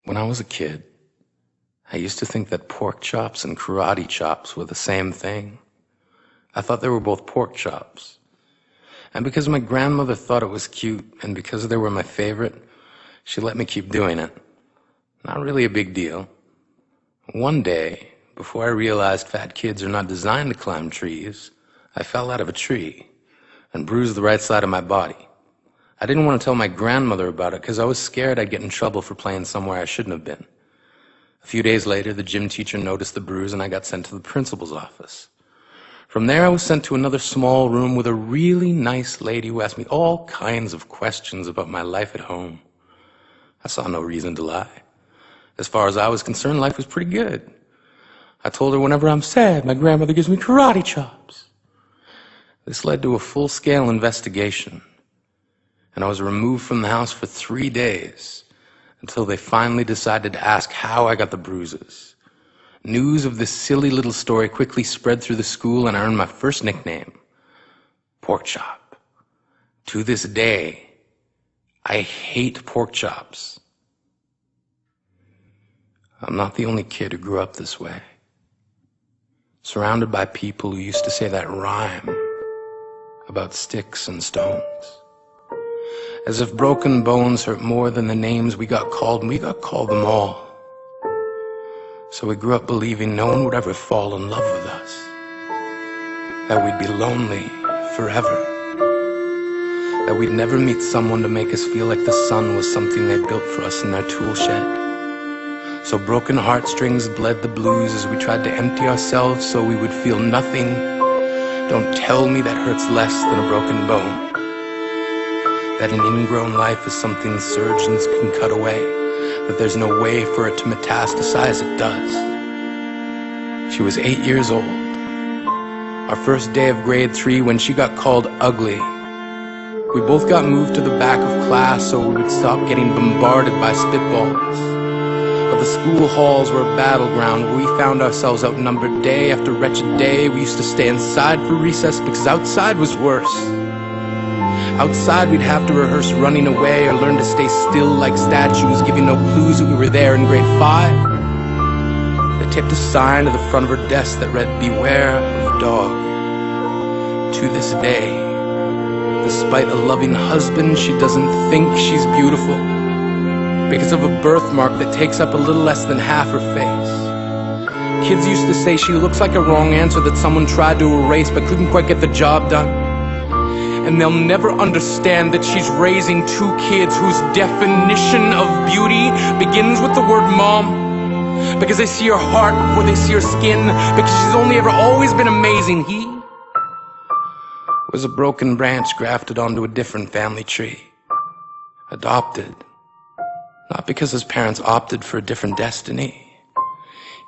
When I was a kid, I used to think that pork chops and karate chops were the same thing. I thought they were both pork chops. And because my grandmother thought it was cute, and because they were my favorite, she let me keep doing it. Not really a big deal. One day, before I realized fat kids are not designed to climb trees, I fell out of a tree and bruised the right side of my body. I didn't want to tell my grandmother about it because I was scared I'd get in trouble for playing somewhere I shouldn't have been. A few days later, the gym teacher noticed the bruise and I got sent to the principal's office. From there, I was sent to another small room with a really nice lady who asked me all kinds of questions about my life at home. I saw no reason to lie. As far as I was concerned, life was pretty good. I told her whenever I'm sad, my grandmother gives me karate chops. This led to a full-scale investigation, and I was removed from the house for 3 days until they finally decided to ask how I got the bruises. News of this silly little story quickly spread through the school, and I earned my first nickname, Pork Chop. To this day, I hate pork chops. I'm not the only kid who grew up this way, surrounded by people who used to say that rhyme about sticks and stones. As if broken bones hurt more than the names we got called, and we got called them all. So we grew up believing no one would ever fall in love with us, that we'd be lonely forever, that we'd never meet someone to make us feel like the sun was something they built for us in their tool shed. So broken heartstrings bled the blues as we tried to empty ourselves so we would feel nothing. Don't tell me that hurts less than a broken bone. That an ingrown life is something surgeons can cut away, that there's no way for it to metastasize, it does. She was 8 years old. Our first day of grade 3 when she got called ugly. We both got moved to the back of class so we would stop getting bombarded by spitballs. But the school halls were a battleground where we found ourselves outnumbered day after wretched day. We used to stay inside for recess because outside was worse. Outside we'd have to rehearse running away or learn to stay still like statues, giving no clues that we were there in grade 5. They taped a sign to the front of her desk that read, "Beware of dog." To this day, despite a loving husband, she doesn't think she's beautiful because of a birthmark that takes up a little less than half her face. Kids used to say she looks like a wrong answer that someone tried to erase but couldn't quite get the job done. And they'll never understand that she's raising 2 kids whose definition of beauty begins with the word mom, because they see her heart before they see her skin, because she's only ever always been amazing. He was a broken branch grafted onto a different family tree, adopted, not because his parents opted for a different destiny.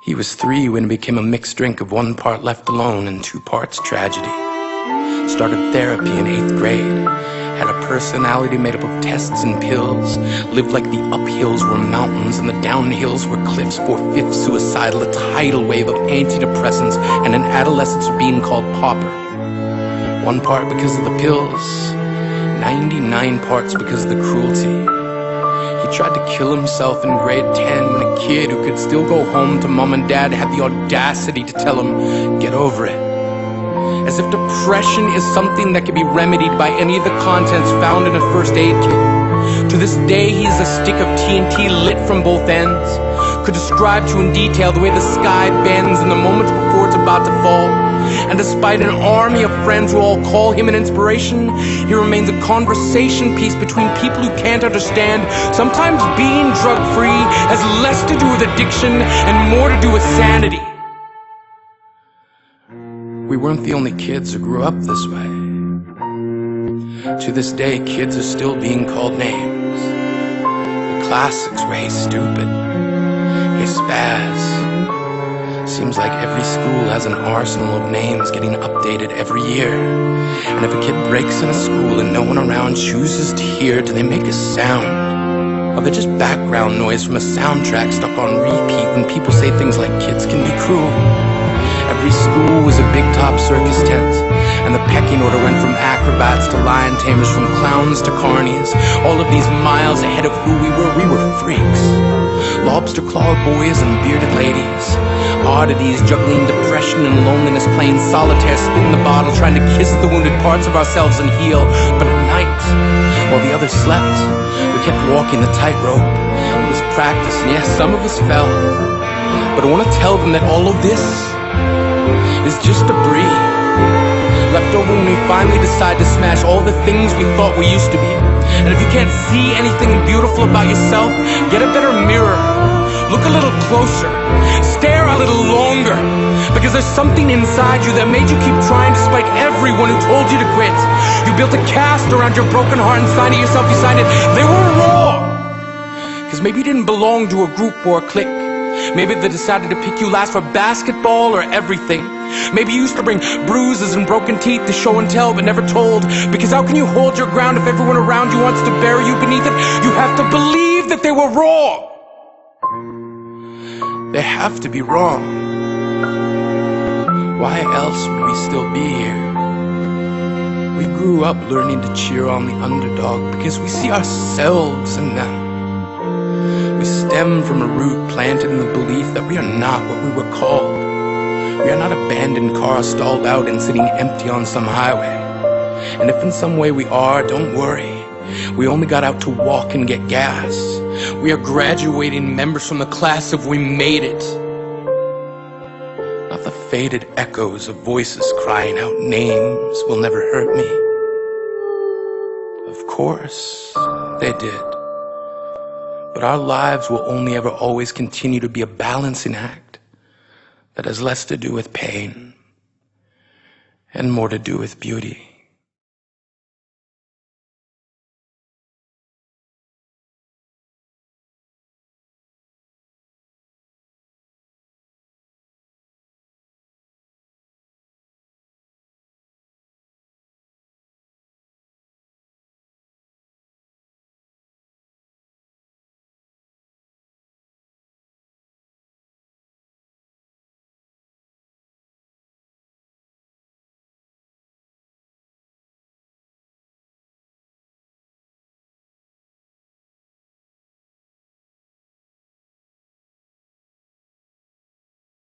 He was 3 when it became a mixed drink of 1 part left alone and 2 parts tragedy. Started therapy in 8th grade, had a personality made up of tests and pills, lived like the uphills were mountains and the downhills were cliffs, 4/5 suicidal, a tidal wave of antidepressants, and an adolescence being called pauper. 1 part because of the pills, 99 parts because of the cruelty. He tried to kill himself in grade 10 when a kid who could still go home to mom and dad had the audacity to tell him, "Get over it." As if depression is something that can be remedied by any of the contents found in a first aid kit. To this day, he is a stick of TNT lit from both ends. Could describe to in detail the way the sky bends in the moments before it's about to fall. And despite an army of friends who all call him an inspiration, he remains a conversation piece between people who can't understand. Sometimes being drug-free has less to do with addiction and more to do with sanity. We weren't the only kids who grew up this way. To this day, kids are still being called names. The classics were, "Hey stupid," "Hey spaz." Seems like every school has an arsenal of names getting updated every year. And if a kid breaks in a school and no one around chooses to hear, do they make a sound? Or they're just background noise from a soundtrack stuck on repeat when people say things like kids can be cruel? Every school was a big top circus tent, And the pecking order went from acrobats to lion tamers, from clowns to carnies. All of these miles ahead of who we were freaks. Lobster claw boys and bearded ladies, oddities juggling depression and loneliness, playing solitaire, spin the bottle, trying to kiss the wounded parts of ourselves and heal. But at night, while the others slept, we kept walking the tightrope. It was practice, and yes, some of us fell. But I want to tell them that all of this is just debris, left over when we finally decide to smash all the things we thought we used to be. And if you can't see anything beautiful about yourself, get a better mirror. Look a little closer. Stare a little longer. Because there's something inside you that made you keep trying despite everyone who told you to quit. You built a cast around your broken heart and signed it yourself. You signed it. They were raw. Because maybe you didn't belong to a group or a clique. Maybe they decided to pick you last for basketball or everything. Maybe you used to bring bruises and broken teeth to show and tell but never told. Because how can you hold your ground if everyone around you wants to bury you beneath it? You have to believe that they were raw. They have to be wrong. Why else would we still be here? We grew up learning to cheer on the underdog because we see ourselves in them. We stem from a root planted in the belief that we are not what we were called. We are not abandoned cars stalled out and sitting empty on some highway. And if in some way we are, don't worry. We only got out to walk and get gas. We are graduating members from the class of We Made It. Not the faded echoes of voices crying out names will never hurt me. Of course, they did. But our lives will only ever always continue to be a balancing act that has less to do with pain and more to do with beauty.